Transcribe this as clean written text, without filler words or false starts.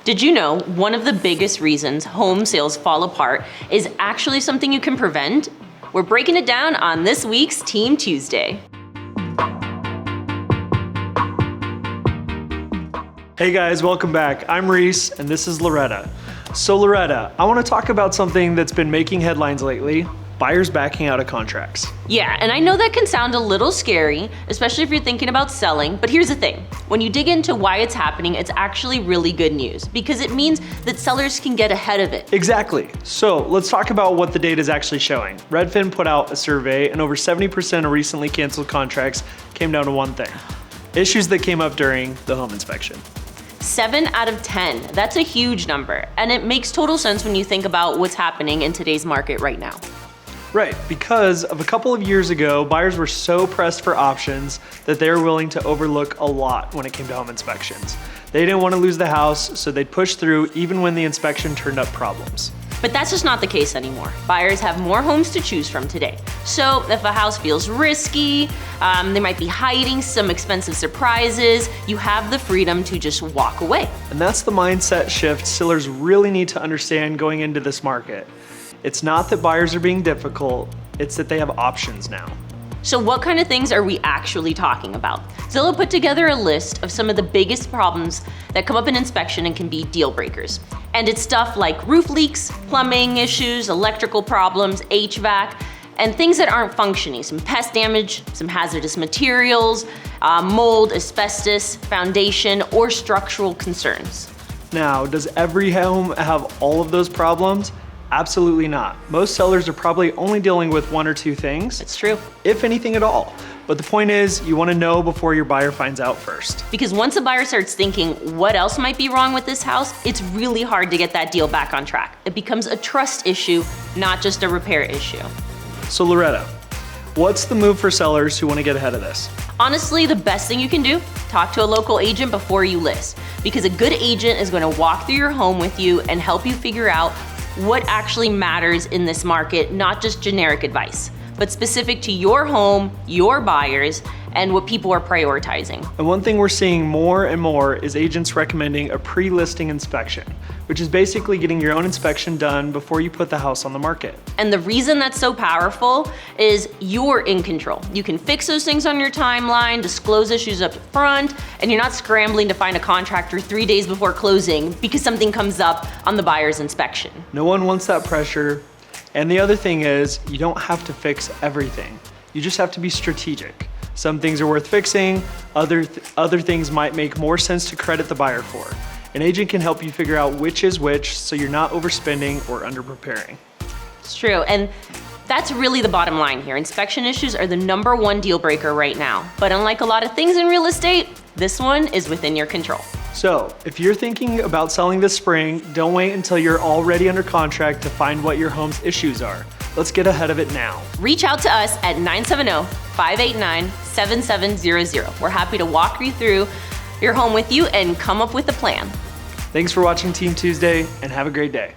Did you know one of the biggest reasons home sales fall apart is actually something you can prevent? We're breaking it down on this week's Team Tuesday. Hey guys, welcome back. I'm Reece and this is Loretta. So Loretta, I want to talk about something that's been making headlines lately: buyers backing out of contracts. Yeah, and I know that can sound a little scary, especially if you're thinking about selling, but here's the thing. When you dig into why it's happening, it's actually really good news because it means that sellers can get ahead of it. Exactly. So let's talk about what the data is actually showing. Redfin put out a survey and over 70% of recently canceled contracts came down to one thing: issues that came up during the home inspection. 7 out of 10, that's a huge number. And it makes total sense when you think about what's happening in today's market right now. Right, because of a couple of years ago, buyers were so pressed for options that they were willing to overlook a lot when it came to home inspections. They didn't want to lose the house, so they'd push through even when the inspection turned up problems. But that's just not the case anymore. Buyers have more homes to choose from today. So if a house feels risky, they might be hiding some expensive surprises, you have the freedom to just walk away. And that's the mindset shift sellers really need to understand going into this market. It's not that buyers are being difficult, it's that they have options now. So what kind of things are we actually talking about? Zillow put together a list of some of the biggest problems that come up in inspection and can be deal breakers. And it's stuff like roof leaks, plumbing issues, electrical problems, HVAC, and things that aren't functioning. Some pest damage, some hazardous materials, mold, asbestos, foundation, or structural concerns. Now, does every home have all of those problems? Absolutely not. Most sellers are probably only dealing with one or two things. It's true. If anything at all. But the point is, you want to know before your buyer finds out first. Because once a buyer starts thinking, what else might be wrong with this house, it's really hard to get that deal back on track. It becomes a trust issue, not just a repair issue. So Loretta, what's the move for sellers who want to get ahead of this? Honestly, the best thing you can do, talk to a local agent before you list. Because a good agent is going to walk through your home with you and help you figure out what actually matters in this market, not just generic advice, but specific to your home, your buyers, and what people are prioritizing. And one thing we're seeing more and more is agents recommending a pre-listing inspection, which is basically getting your own inspection done before you put the house on the market. And the reason that's so powerful is you're in control. You can fix those things on your timeline, disclose issues up front, and you're not scrambling to find a contractor 3 days before closing because something comes up on the buyer's inspection. No one wants that pressure. And the other thing is, you don't have to fix everything. You just have to be strategic. Some things are worth fixing, other things might make more sense to credit the buyer for. An agent can help you figure out which is which so you're not overspending or underpreparing. It's true, and that's really the bottom line here. Inspection issues are the #1 deal breaker right now. But unlike a lot of things in real estate, this one is within your control. So, if you're thinking about selling this spring, don't wait until you're already under contract to find what your home's issues are. Let's get ahead of it now. Reach out to us at 970-589-7700. We're happy to walk you through your home with you and come up with a plan. Thanks for watching Team Tuesday and have a great day.